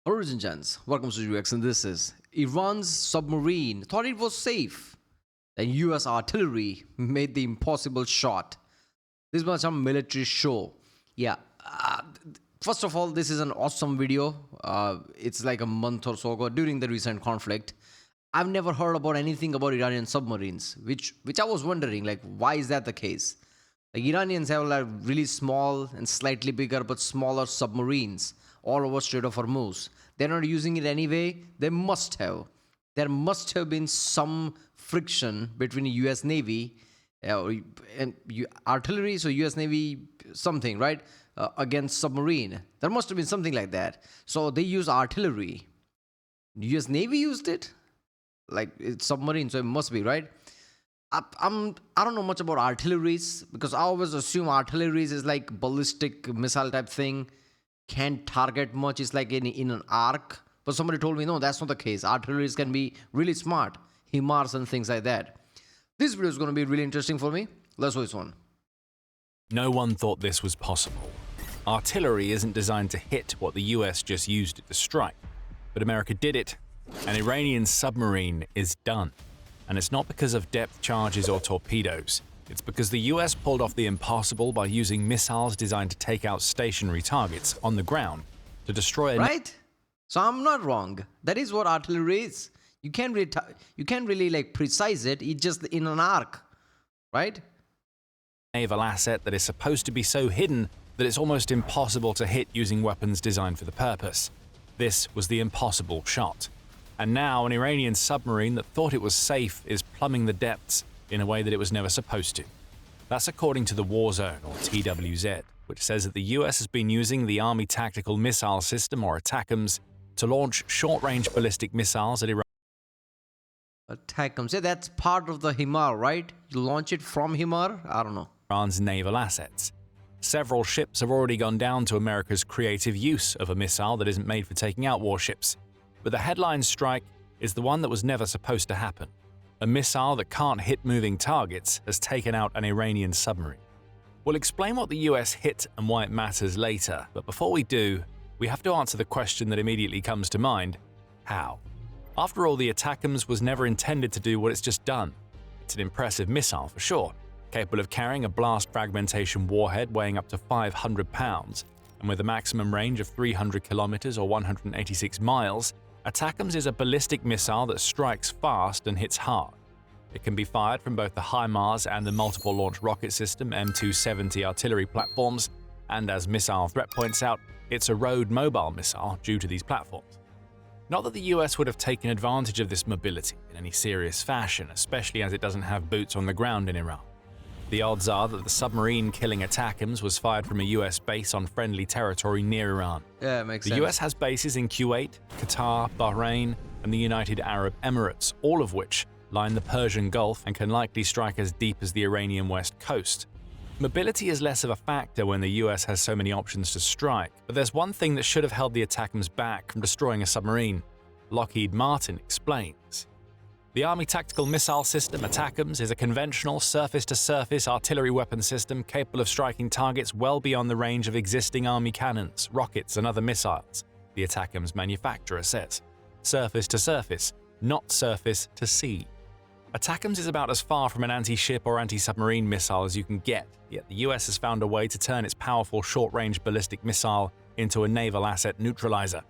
Origin Gents, welcome to UX, and this is Iran's submarine thought it was safe. Then US artillery made the impossible shot. This was some military show. Yeah, first of all, this is an awesome video. It's like a month or so ago during the recent conflict. I've never heard about anything about Iranian submarines, which I was wondering, like, why is that the case? Like, Iranians have like really small and slightly bigger but smaller submarines all over Strait of Hormuz. They're not using it anyway. They must have. There must have been some friction between US Navy and artillery, so US Navy something, right? Against submarine. There must have been something like that. So they use artillery. US Navy used it? Like, it's submarine, so it must be, right? I don't know much about artilleries because I always assume artilleries is like ballistic missile type thing. Can't target much. It's like in an arc. But somebody told me, no, that's not the case. Artilleries can be really smart. HIMARS and things like that. This video is going to be really interesting for me. Let's watch this one. No one thought this was possible. Artillery isn't designed to hit what the US just used it to strike. But America did it. An Iranian submarine is done. And it's not because of depth charges or torpedoes. It's because the US pulled off the impossible by using missiles designed to take out stationary targets on the ground to destroy Right? So I'm not wrong. That is what artillery is. You can't really like precise it. It's just in an arc, right? naval asset that is supposed to be so hidden that it's almost impossible to hit using weapons designed for the purpose. This was the impossible shot. And now an Iranian submarine that thought it was safe is plumbing the depths in a way that it was never supposed to. That's according to the War Zone, or TWZ, which says that the US has been using the Army Tactical Missile System, or ATACMS, to launch short-range ballistic missiles at ATACMS. Yeah, that's part of the HIMAR, right? You launch it from HIMAR? I don't know. Iran's naval assets. Several ships have already gone down to America's creative use of a missile that isn't made for taking out warships. But the headline strike is the one that was never supposed to happen. A missile that can't hit moving targets has taken out an Iranian submarine. We'll explain what the US hit and why it matters later, but before we do, we have to answer the question that immediately comes to mind: how? After all, the ATACMS was never intended to do what it's just done. It's an impressive missile for sure, capable of carrying a blast fragmentation warhead weighing up to 500 pounds, and with a maximum range of 300 kilometers or 186 miles, ATACMS is a ballistic missile that strikes fast and hits hard. It can be fired from both the HIMARS and the multiple launch rocket system M270 artillery platforms, and as Missile Threat points out, it's a road mobile missile due to these platforms. Not that the US would have taken advantage of this mobility in any serious fashion, especially as it doesn't have boots on the ground in Iran. The odds are that the submarine killing ATACMS was fired from a US base on friendly territory near Iran. Yeah, it makes sense. The US has bases in Kuwait, Qatar, Bahrain, and the United Arab Emirates, all of which line the Persian Gulf and can likely strike as deep as the Iranian west coast. Mobility is less of a factor when the US has so many options to strike, but there's one thing that should have held the ATACMS back from destroying a submarine. Lockheed Martin explains. The Army Tactical Missile System, ATACMS, is a conventional surface-to-surface artillery weapon system capable of striking targets well beyond the range of existing Army cannons, rockets, and other missiles, the ATACMS manufacturer says. Surface-to-surface, not surface-to-sea. ATACMS is about as far from an anti-ship or anti-submarine missile as you can get, yet the US has found a way to turn its powerful short-range ballistic missile into a naval asset neutralizer.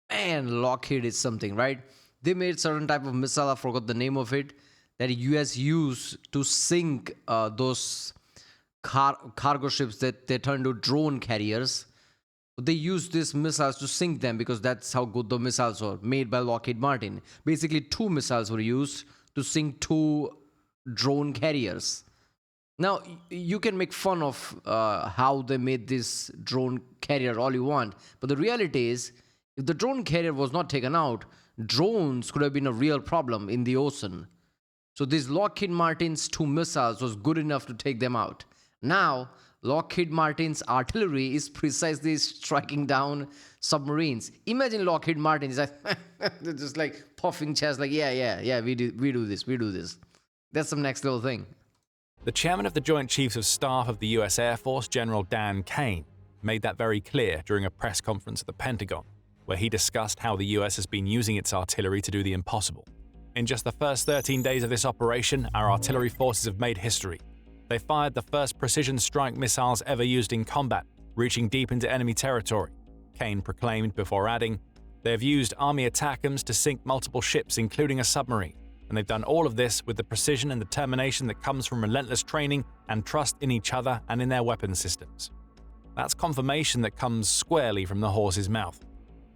And Lockheed is something, right? They made certain type of missile, I forgot the name of it, that US used to sink those cargo ships that they turned to drone carriers. They used these missiles to sink them because that's how good the missiles were, made by Lockheed Martin. Basically, 2 missiles were used to sink 2 drone carriers. Now, you can make fun of how they made this drone carrier all you want, but the reality is, if the drone carrier was not taken out, drones could have been a real problem in the ocean. So these Lockheed Martin's 2 missiles was good enough to take them out. Now, Lockheed Martin's artillery is precisely striking down submarines. Imagine Lockheed Martin is like, they're just like puffing chest, like, yeah, we do this. That's some next level thing. The chairman of the Joint Chiefs of Staff of the US Air Force, General Dan Kane, made that very clear during a press conference at the Pentagon, where he discussed how the US has been using its artillery to do the impossible. In just the first 13 days of this operation, our artillery forces have made history. They fired the first precision strike missiles ever used in combat, reaching deep into enemy territory. Kane proclaimed before adding, "They have used Army ATACMS to sink multiple ships, including a submarine, and they've done all of this with the precision and determination that comes from relentless training and trust in each other and in their weapon systems." That's confirmation that comes squarely from the horse's mouth.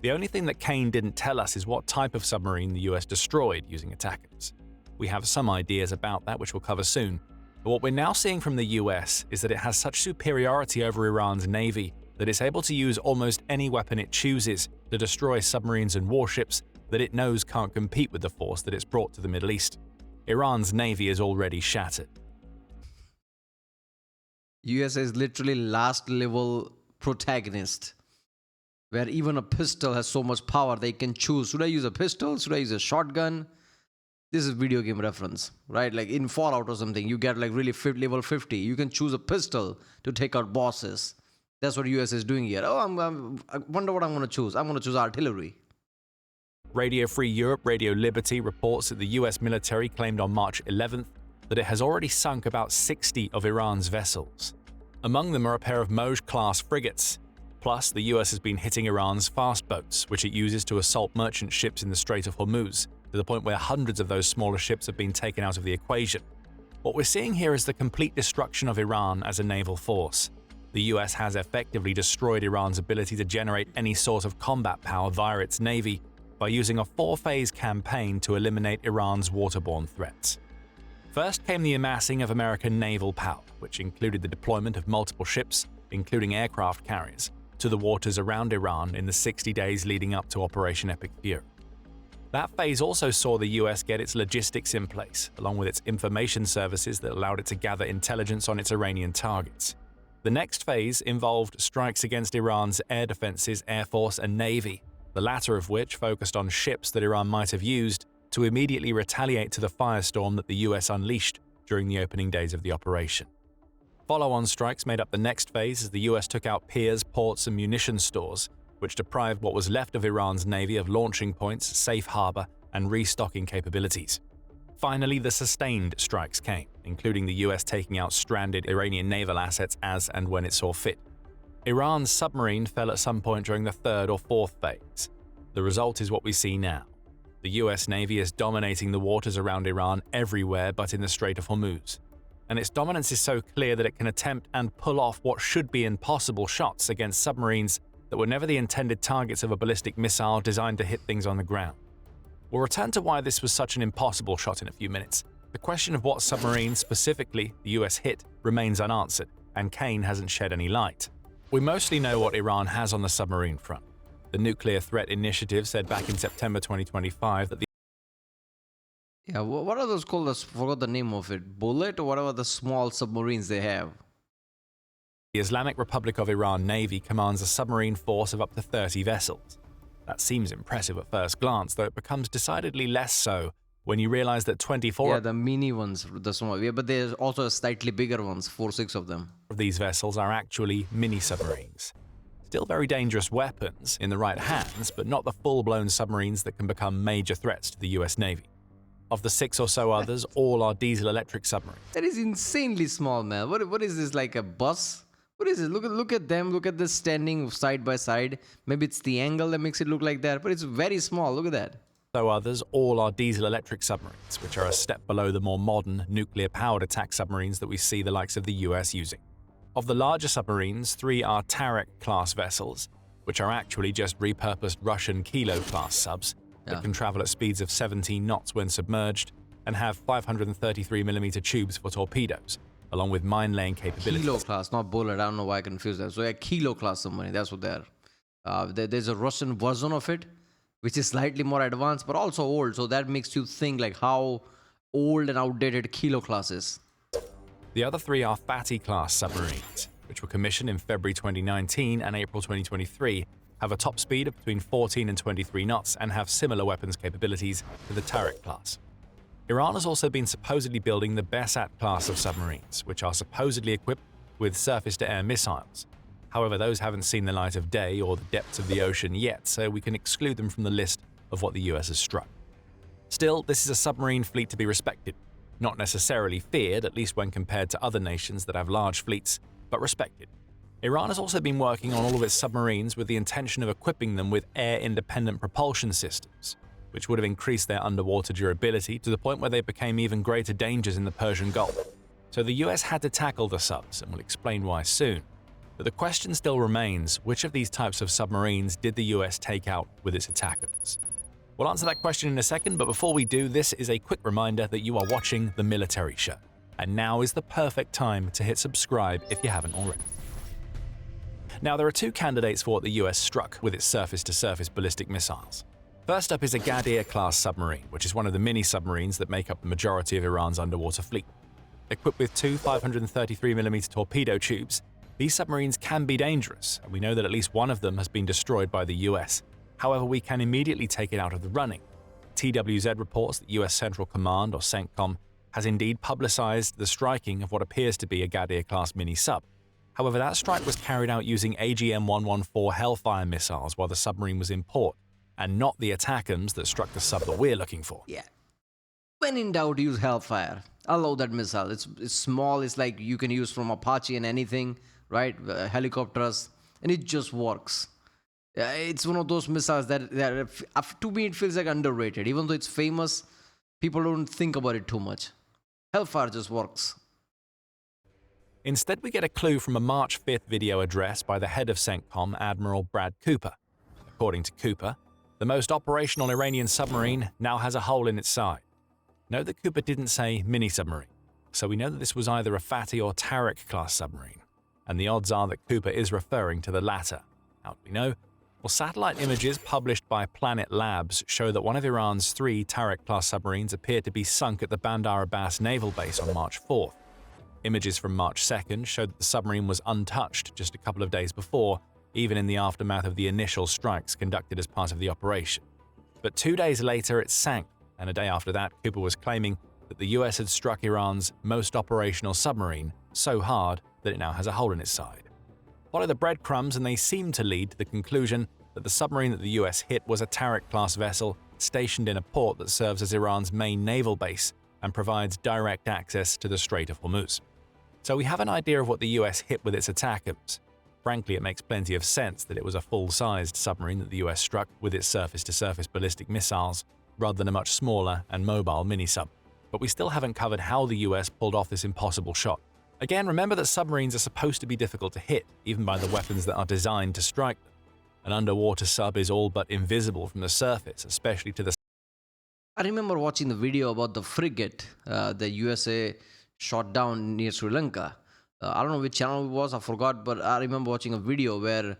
The only thing that Kane didn't tell us is what type of submarine the US destroyed using ATACMS. We have some ideas about that, which we'll cover soon. But what we're now seeing from the US is that it has such superiority over Iran's navy that it's able to use almost any weapon it chooses to destroy submarines and warships that it knows can't compete with the force that it's brought to the Middle East. Iran's navy is already shattered. USA is literally last level protagonist, where even a pistol has so much power they can choose. Should I use a pistol? Should I use a shotgun? This is video game reference, right? Like in Fallout or something, you get like really level 50. You can choose a pistol to take out bosses. That's what US is doing here. Oh, I wonder what I'm going to choose. I'm going to choose artillery. Radio Free Europe, Radio Liberty reports that the US military claimed on March 11th that it has already sunk about 60 of Iran's vessels. Among them are a pair of Mach-class frigates. Plus, the US has been hitting Iran's fast boats, which it uses to assault merchant ships in the Strait of Hormuz, to the point where hundreds of those smaller ships have been taken out of the equation. What we're seeing here is the complete destruction of Iran as a naval force. The US has effectively destroyed Iran's ability to generate any sort of combat power via its navy by using a 4-phase campaign to eliminate Iran's waterborne threats. First came the amassing of American naval power, which included the deployment of multiple ships, including aircraft carriers, to the waters around Iran in the 60 days leading up to Operation Epic Fury. That phase also saw the US get its logistics in place, along with its information services that allowed it to gather intelligence on its Iranian targets. The next phase involved strikes against Iran's air defenses, air force, and navy, the latter of which focused on ships that Iran might have used to immediately retaliate to the firestorm that the US unleashed during the opening days of the operation. Follow-on strikes made up the next phase as the US took out piers, ports, and munition stores, which deprived what was left of Iran's navy of launching points, safe harbor, and restocking capabilities. Finally, the sustained strikes came, including the US taking out stranded Iranian naval assets as and when it saw fit. Iran's submarine fell at some point during the third or fourth phase. The result is what we see now. The US Navy is dominating the waters around Iran everywhere but in the Strait of Hormuz. And its dominance is so clear that it can attempt and pull off what should be impossible shots against submarines that were never the intended targets of a ballistic missile designed to hit things on the ground. We'll return to why this was such an impossible shot in a few minutes. The question of what submarine specifically the US hit remains unanswered, and Kane hasn't shed any light. We mostly know what Iran has on the submarine front. The Nuclear Threat Initiative said back in September 2025 that Yeah, what are those called? I forgot the name of it. Bullet or whatever the small submarines they have. the Islamic Republic of Iran Navy commands a submarine force of up to 30 vessels. That seems impressive at first glance, though it becomes decidedly less so when you realize that 24 Yeah, the mini ones, the small. Yeah, but there's also slightly bigger ones, 4-6 of them. of these vessels are actually mini-submarines. Still very dangerous weapons in the right hands, but not the full-blown submarines that can become major threats to the US Navy. Of the 6 or so others, all are diesel-electric submarines. That is insanely small, man. What is this, like a bus? What is it? Look at them. Look at this standing side by side. Maybe it's the angle that makes it look like that, but it's very small. Look at that. So others, all are diesel-electric submarines, which are a step below the more modern nuclear-powered attack submarines that we see the likes of the US using. Of the larger submarines, 3 are Tarik-class vessels, which are actually just repurposed Russian Kilo-class subs that can travel at speeds of 17 knots when submerged and have 533mm tubes for torpedoes, along with mine-laying capabilities. Kilo class, not bullet. I don't know why I confused that. So yeah, Kilo class submarine. That's what they are. There's a Russian version of it, which is slightly more advanced, but also old. So that makes you think like how old and outdated Kilo class is. The other 3 are Fatih-class submarines, which were commissioned in February 2019 and April 2023, have a top speed of between 14 and 23 knots, and have similar weapons capabilities to the Tarik class. Iran has also been supposedly building the Besat class of submarines, which are supposedly equipped with surface-to-air missiles. However, those haven't seen the light of day or the depths of the ocean yet, so we can exclude them from the list of what the US has struck. Still, this is a submarine fleet to be respected. Not necessarily feared, at least when compared to other nations that have large fleets, but respected. Iran has also been working on all of its submarines with the intention of equipping them with air-independent propulsion systems, which would have increased their underwater durability to the point where they became even greater dangers in the Persian Gulf. So the US had to tackle the subs, and we'll explain why soon. But the question still remains, which of these types of submarines did the US take out with its ATACMS? We'll answer that question in a second, but before we do, this is a quick reminder that you are watching The Military Show. And now is the perfect time to hit subscribe if you haven't already. Now, there are two candidates for what the US struck with its surface-to-surface ballistic missiles. First up is a Ghadir-class submarine, which is one of the mini-submarines that make up the majority of Iran's underwater fleet. Equipped with two 533mm torpedo tubes, these submarines can be dangerous, and we know that at least one of them has been destroyed by the US. However, we can immediately take it out of the running. TWZ reports that US Central Command, or CENTCOM, has indeed publicized the striking of what appears to be a Ghadir-class mini-sub. However, that strike was carried out using AGM-114 Hellfire missiles while the submarine was in port, and not the ATACMS that struck the sub that we're looking for. Yeah. When in doubt, use Hellfire. I love that missile. It's small. It's like you can use from Apache and anything, right? Helicopters, and it just works. It's one of those missiles that to me it feels like underrated. Even though it's famous, people don't think about it too much. Hellfire just works. Instead, we get a clue from a March 5th video address by the head of CENTCOM, Admiral Brad Cooper. According to Cooper, the most operational Iranian submarine now has a hole in its side. Note that Cooper didn't say mini-submarine, so we know that this was either a Fatih or Tariq-class submarine, and the odds are that Cooper is referring to the latter. How do we know? Well, satellite images published by Planet Labs show that one of Iran's three Tariq-class submarines appeared to be sunk at the Bandar Abbas naval base on March 4th. Images from March 2nd showed that the submarine was untouched just a couple of days before, even in the aftermath of the initial strikes conducted as part of the operation. But 2 days later, it sank, and a day after that, Cooper was claiming that the US had struck Iran's most operational submarine so hard that it now has a hole in its side. Follow the breadcrumbs and they seem to lead to the conclusion that the submarine that the US hit was a Tariq-class vessel stationed in a port that serves as Iran's main naval base and provides direct access to the Strait of Hormuz. So we have an idea of what the US hit with its ATACMS. Frankly, it makes plenty of sense that it was a full-sized submarine that the US struck with its surface-to-surface ballistic missiles, rather than a much smaller and mobile mini-sub. But we still haven't covered how the US pulled off this impossible shot. Again, remember that submarines are supposed to be difficult to hit, even by the weapons that are designed to strike them. An underwater sub is all but invisible from the surface, especially to the... I remember watching the video about the frigate the USA shot down near Sri Lanka. I don't know which channel it was, I forgot, but I remember watching a video where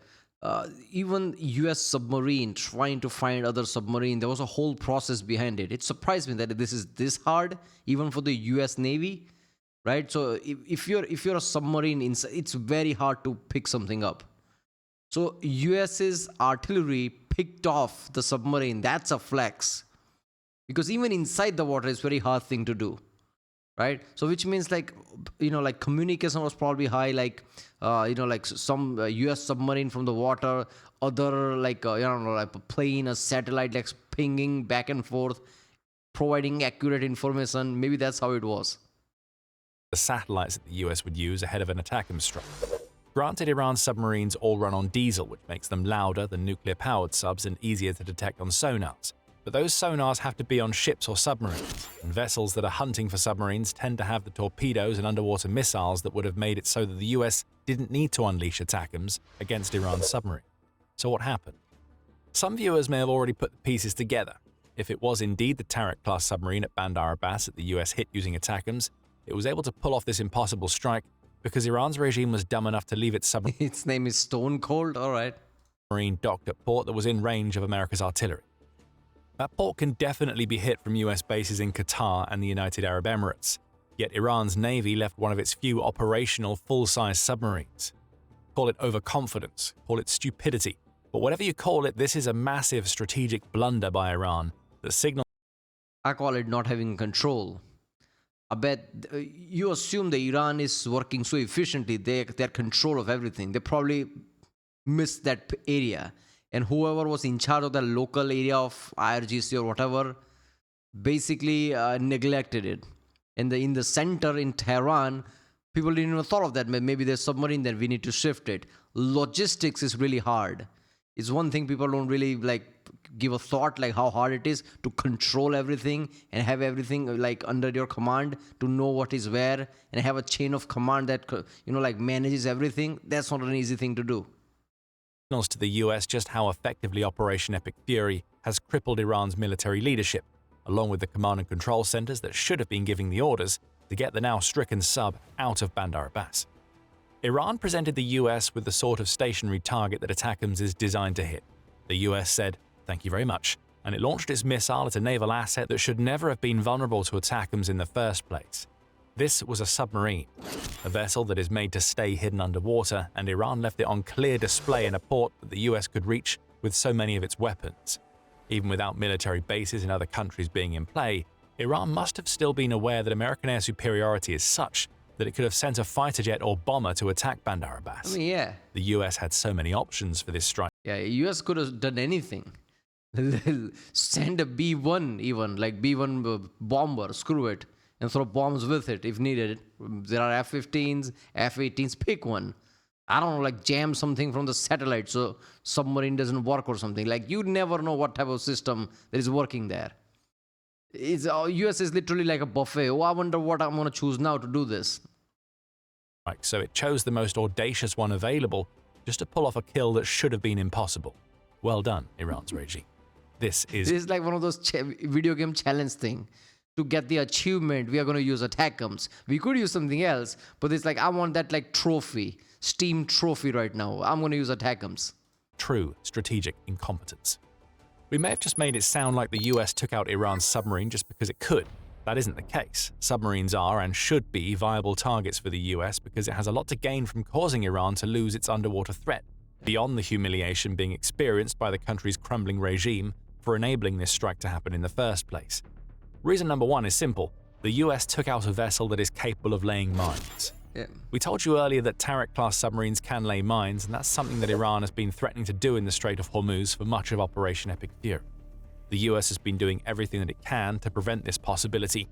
even US submarine trying to find other submarine, there was a whole process behind it. It surprised me that this is this hard, even for the US Navy, right? So if you're a submarine, it's very hard to pick something up. So US's artillery picked off the submarine. That's a flex, because even inside the water, it's a very hard thing to do. Right, so which means like communication was probably high, like some U.S. submarine from the water, other like a plane, a satellite like pinging back and forth, providing accurate information. Maybe that's how it was. The satellites that the US would use ahead of an ATACMS strike. Granted, Iran's submarines all run on diesel, which makes them louder than nuclear-powered subs and easier to detect on sonars. But those sonars have to be on ships or submarines, and vessels that are hunting for submarines tend to have the torpedoes and underwater missiles that would have made it so that the US didn't need to unleash ATACMS against Iran's submarine. So what happened? Some viewers may have already put the pieces together. If it was indeed the Tariq-class submarine at Bandar Abbas that the US hit using ATACMS, it was able to pull off this impossible strike because Iran's regime was dumb enough to leave its submarine Its name is Stone Cold, all right. Docked at port that was in range of America's artillery. That port can definitely be hit from US bases in Qatar and the United Arab Emirates, yet Iran's navy left one of its few operational full-size submarines. Call it overconfidence, call it stupidity, but whatever you call it, this is a massive strategic blunder by Iran that signals... I call it not having control. I bet you assume that Iran is working so efficiently, their control of everything. They probably missed that area. And whoever was in charge of the local area of IRGC or whatever basically neglected it. And in the center in Tehran, people didn't even thought of that. Maybe there's submarine that we need to shift it. Logistics is really hard. It's one thing people don't really give a thought how hard it is to control everything and have everything under your command, to know what is where and have a chain of command that manages everything. That's not an easy thing to do. Signals to the US just how effectively Operation Epic Fury has crippled Iran's military leadership, along with the command and control centers that should have been giving the orders to get the now stricken sub out of Bandar Abbas. Iran presented the US with the sort of stationary target that ATACMS is designed to hit. The US said, "Thank you very much," and it launched its missile at a naval asset that should never have been vulnerable to ATACMS in the first place. This was a submarine, a vessel that is made to stay hidden underwater, and Iran left it on clear display in a port that the US could reach with so many of its weapons. Even without military bases in other countries being in play, Iran must have still been aware that American air superiority is such that it could have sent a fighter jet or bomber to attack Bandar Abbas. Yeah. The US had so many options for this strike. Yeah, US could have done anything. Send a B-1 even, B-1 bomber, screw it, and throw bombs with it if needed. There are F-15s, F-18s, pick one. I don't know, jam something from the satellite so submarine doesn't work or something. You never know what type of system that is working there. US is literally like a buffet. Oh, I wonder what I'm going to choose now to do this. So it chose the most audacious one available just to pull off a kill that should have been impossible. Well done, Iran's regime. This is like one of those video game challenge thing. To get the achievement, we are going to use ATACMS. We could use something else, but it's I want that trophy, Steam trophy right now. I'm going to use ATACMS. True strategic incompetence. We may have just made it sound like the US took out Iran's submarine just because it could. That isn't the case. Submarines are and should be viable targets for the US because it has a lot to gain from causing Iran to lose its underwater threat, beyond the humiliation being experienced by the country's crumbling regime for enabling this strike to happen in the first place. Reason number one is simple. The US took out a vessel that is capable of laying mines. Yeah. We told you earlier that Tariq-class submarines can lay mines, and that's something that Iran has been threatening to do in the Strait of Hormuz for much of Operation Epic Fury. The US has been doing everything that it can to prevent this possibility.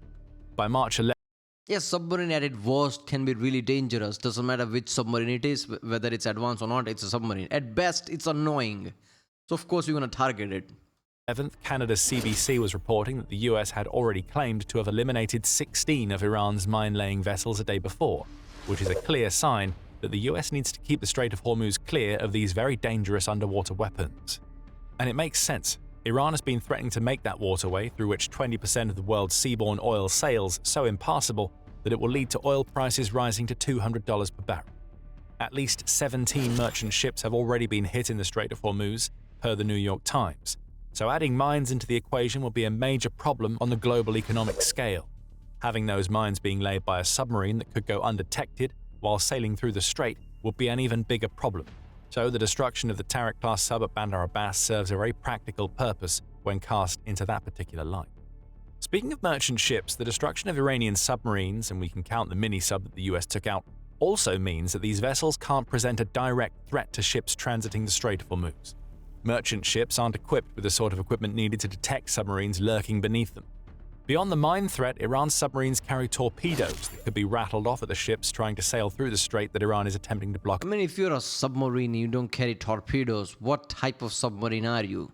By March 11th, Yes, submarine at its worst can be really dangerous. Doesn't matter which submarine it is, whether it's advanced or not, it's a submarine. At best, it's annoying. So of course you're going to target it. Canada's CBC was reporting that the US had already claimed to have eliminated 16 of Iran's mine-laying vessels a day before, which is a clear sign that the US needs to keep the Strait of Hormuz clear of these very dangerous underwater weapons. And it makes sense. Iran has been threatening to make that waterway, through which 20% of the world's seaborne oil sails, so impassable that it will lead to oil prices rising to $200 per barrel. At least 17 merchant ships have already been hit in the Strait of Hormuz, per the New York Times. So adding mines into the equation will be a major problem on the global economic scale. Having those mines being laid by a submarine that could go undetected while sailing through the strait would be an even bigger problem. So the destruction of the Tariq-class sub at Bandar Abbas serves a very practical purpose when cast into that particular light. Speaking of merchant ships, the destruction of Iranian submarines, and we can count the mini-sub that the US took out, also means that these vessels can't present a direct threat to ships transiting the Strait of Hormuz. Merchant ships aren't equipped with the sort of equipment needed to detect submarines lurking beneath them. Beyond the mine threat, Iran's submarines carry torpedoes that could be rattled off at the ships trying to sail through the strait that Iran is attempting to block. I mean, if you're a submarine, you don't carry torpedoes. What type of submarine are you?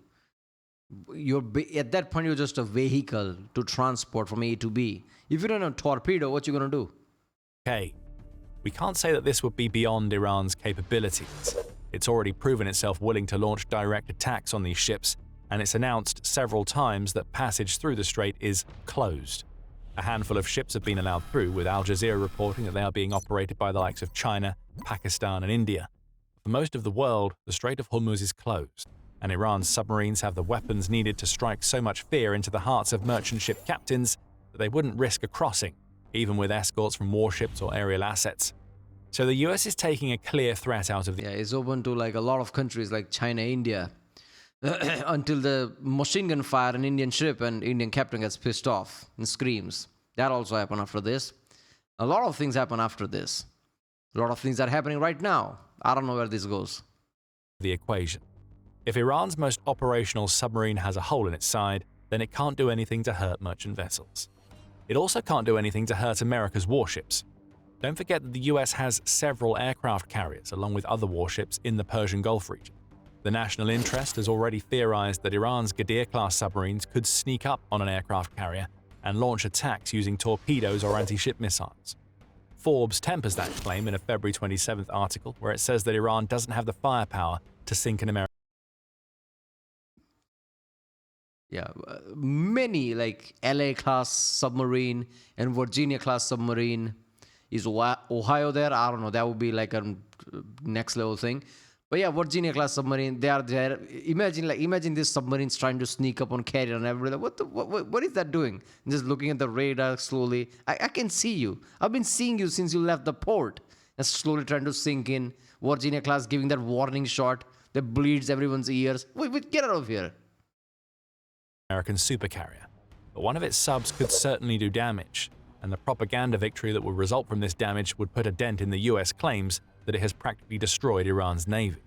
At that point, you're just a vehicle to transport from A to B. If you don't have a torpedo, what you gonna do? Okay, we can't say that this would be beyond Iran's capabilities. It's already proven itself willing to launch direct attacks on these ships, and it's announced several times that passage through the strait is closed. A handful of ships have been allowed through, with Al Jazeera reporting that they are being operated by the likes of China, Pakistan, and India. For most of the world, the Strait of Hormuz is closed, and Iran's submarines have the weapons needed to strike so much fear into the hearts of merchant ship captains that they wouldn't risk a crossing, even with escorts from warships or aerial assets. So the US is taking a clear threat out of the... Yeah, it's open to a lot of countries like China, India, until the machine gun fire an Indian ship and Indian captain gets pissed off and screams. That also happened after this. A lot of things happen after this. A lot of things are happening right now. I don't know where this goes. The equation. If Iran's most operational submarine has a hole in its side, then it can't do anything to hurt merchant vessels. It also can't do anything to hurt America's warships. Don't forget that the US has several aircraft carriers along with other warships in the Persian Gulf region. The national interest has already theorized that Iran's Ghadir-class submarines could sneak up on an aircraft carrier and launch attacks using torpedoes or anti-ship missiles. Forbes tempers that claim in a February 27th article where it says that Iran doesn't have the firepower to sink an American. Yeah, many like LA-class submarine and Virginia-class submarine. Is Ohio there? I don't know. That would be like a next level thing. But yeah, Virginia-class submarine, they are there. Imagine these submarines trying to sneak up on carrier and everything. What is that doing? Just looking at the radar slowly. I can see you. I've been seeing you since you left the port. And slowly trying to sink in. Virginia-class giving that warning shot that bleeds everyone's ears. Wait, get out of here. American supercarrier. But one of its subs could certainly do damage, and the propaganda victory that would result from this damage would put a dent in the US claims that it has practically destroyed Iran's navy.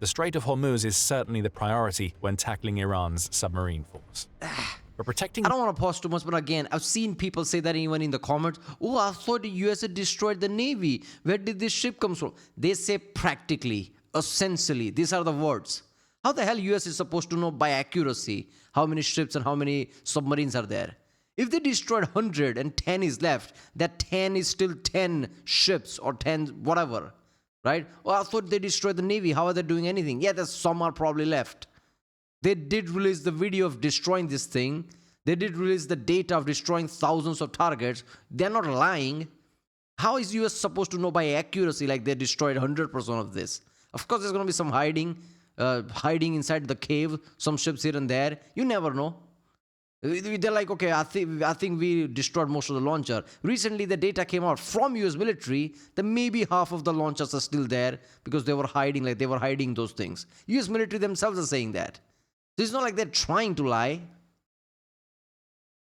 The Strait of Hormuz is certainly the priority when tackling Iran's submarine force. But protecting... I don't want to pause too much, but again, I've seen people say that even in the comments, oh, I thought the US had destroyed the navy. Where did this ship come from? They say practically, essentially. These are the words. How the hell US is supposed to know by accuracy how many ships and how many submarines are there? If they destroyed 100 and 10 is left, that 10 is still 10 ships or 10 whatever, right? Oh, I thought they destroyed the navy. How are they doing anything? Yeah, there's some are probably left. They did release the video of destroying this thing. They did release the data of destroying thousands of targets. They're not lying. How is US supposed to know by accuracy like they destroyed 100% of this? Of course, there's going to be some hiding inside the cave, some ships here and there. You never know. They're like, okay, I think we destroyed most of the launcher. Recently, the data came out from US military that maybe half of the launchers are still there because they were hiding those things. US military themselves are saying that. So it's not like they're trying to lie.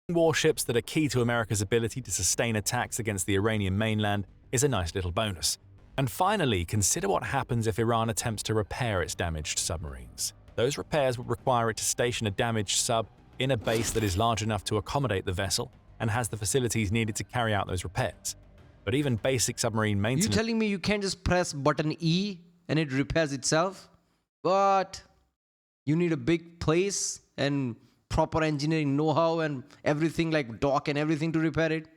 Warships that are key to America's ability to sustain attacks against the Iranian mainland is a nice little bonus. And finally, consider what happens if Iran attempts to repair its damaged submarines. Those repairs would require it to station a damaged sub in a base that is large enough to accommodate the vessel and has the facilities needed to carry out those repairs. But even basic submarine maintenance... You telling me you can't just press button E and it repairs itself? But you need a big place and proper engineering know-how and everything like dock and everything to repair it?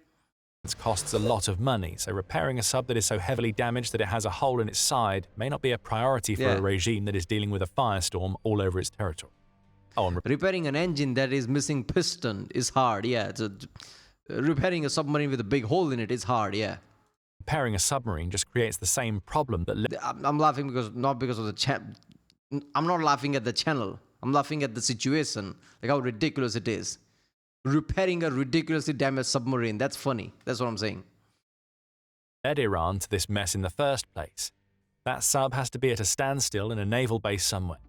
It costs a lot of money, so repairing a sub that is so heavily damaged that it has a hole in its side may not be a priority for a regime that is dealing with a firestorm all over its territory. Repairing an engine that is missing piston is hard, yeah. Repairing a submarine with a big hole in it is hard, yeah. Repairing a submarine just creates the same problem that... I'm laughing not because of the I'm not laughing at the channel. I'm laughing at the situation, like how ridiculous it is. Repairing a ridiculously damaged submarine, that's funny. That's what I'm saying. Led Iran to this mess in the first place. That sub has to be at a standstill in a naval base somewhere.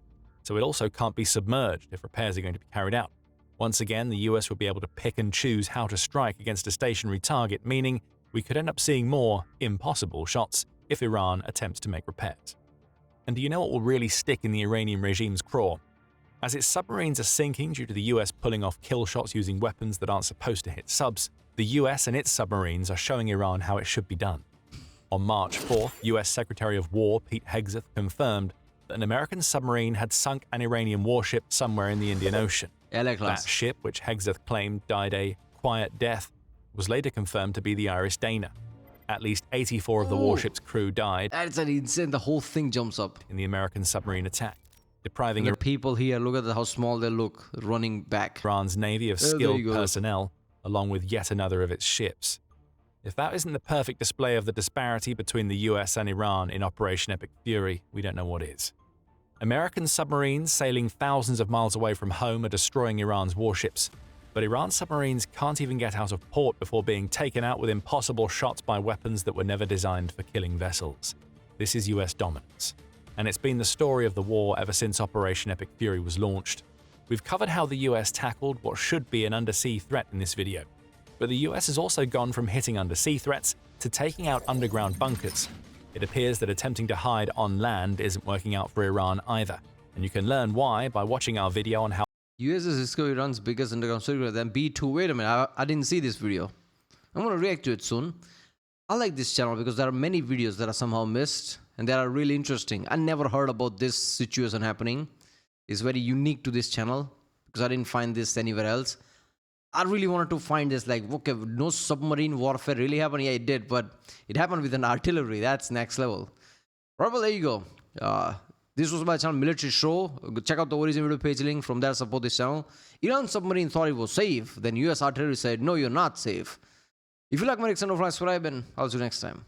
So it also can't be submerged if repairs are going to be carried out. Once again, the US would be able to pick and choose how to strike against a stationary target, meaning we could end up seeing more impossible shots if Iran attempts to make repairs. And do you know what will really stick in the Iranian regime's craw? As its submarines are sinking due to the US pulling off kill shots using weapons that aren't supposed to hit subs, the US and its submarines are showing Iran how it should be done. On March 4th, US Secretary of War Pete Hegseth confirmed that an American submarine had sunk an Iranian warship somewhere in the Indian Ocean. That ship, which Hegseth claimed died a quiet death, was later confirmed to be the Iris Dana. At least 84 of the warship's crew died. That's insane. The whole thing jumps up. In the American submarine attack, depriving the people here, look at how small they look, running back. Iran's navy of skilled personnel, along with yet another of its ships. If that isn't the perfect display of the disparity between the US and Iran in Operation Epic Fury, we don't know what is. American submarines sailing thousands of miles away from home are destroying Iran's warships, but Iran's submarines can't even get out of port before being taken out with impossible shots by weapons that were never designed for killing vessels. This is US dominance, and it's been the story of the war ever since Operation Epic Fury was launched. We've covered how the US tackled what should be an undersea threat in this video. But the US has also gone from hitting undersea threats to taking out underground bunkers. It appears that attempting to hide on land isn't working out for Iran either, and you can learn why by watching our video on how USS Discovery runs biggest underground circuit than B2. Wait a minute, I didn't see this video. I'm going to react to it soon. I like this channel because there are many videos that are somehow missed and they are really interesting. I never heard about this situation happening. It's very unique to this channel because I didn't find this anywhere else. I really wanted to find this, like, okay, no submarine warfare really happened. Yeah, it did, but it happened with an artillery. That's next level. Right, well, there you go. This was my channel, Military Show. Check out the origin video page link. From there, support this channel. Iran submarine thought it was safe. Then US artillery said, no, you're not safe. If you like my reaction, don't forget to subscribe, and I'll see you next time.